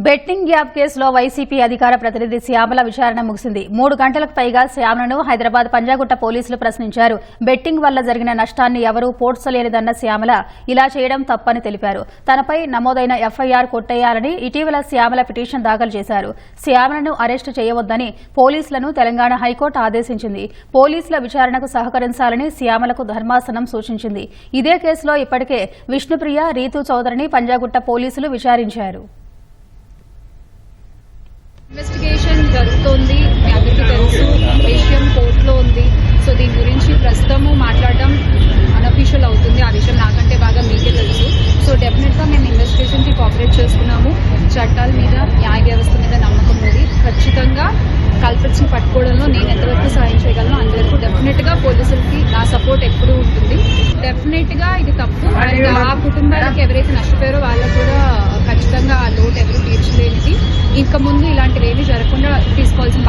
Betting app కేసులో YCP అధికార ప్రతినిధి శ్యామల విచారణ ముగిసింది. 3 గంటలకు పైగా శ్యామలను హైదరాబాద్ పంజాగుట్ట పోలీసులు ప్రశ్నించారు. బెట్టింగ్ వల్ల జరిగిన నష్టాన్ని ఎవరూ పోడ్చలేనిదన్న శ్యామల ఇలా చేయడం తప్పని తెలిపారు. తనపై నమోదైన ఎఫ్ఐఆర్ కొట్టేయాలని ఇటీవల శ్యామల పిటిషన్ దాఖలు చేశారు. శ్యామలను అరెస్టు చేయవద్దని పోలీసులను తెలంగాణ హైకోర్టు ఆదేశించింది. పోలీసుల విచారణకు సహకరించాలని శ్యామలకు ధర్మాసనం సూచించింది. ఇదే కేసులో ఇప్పటికే విష్ణుప్రియ, రీతూ చౌదరిని పంజాగుట్ట పోలీసులు విచారించారు. ఇన్వెస్టిగేషన్ జరుగుతోంది. మీ అందరికీ తెలుసు, విషయం కోర్టులో ఉంది. సో దీని గురించి ప్రస్తుతము మాట్లాడడం అనఫీషియల్ అవుతుంది. ఆ విషయం నాకంటే బాగా మీకే తెలుసు. సో డెఫినెట్గా మేము ఇన్వెస్టిగేషన్కి కోఆపరేట్ చేస్తున్నాము. చట్టాల మీద, న్యాయ వ్యవస్థ మీద నమ్మకం ఉంది. ఖచ్చితంగా కల్పిట్స్ని పట్టుకోవడంలో నేను ఎంతవరకు సాయం చేయగలను అంతవరకు డెఫినెట్గా పోలీసులకి నా సపోర్ట్ ఎప్పుడూ ఉంటుంది. డెఫినెట్గా ఇది తప్పు. అండ్ ఆ కుటుంబాలకు ఎవరైతే నష్టపోయారో వాళ్ళకు కూడా ఖచ్చితంగా ఆ లోటు ఎవరు తీర్చలేనిది. ఇంకా ముందు ఇలాంటివి ఏమీ జరగకుండా తీసుకోవాల్సిన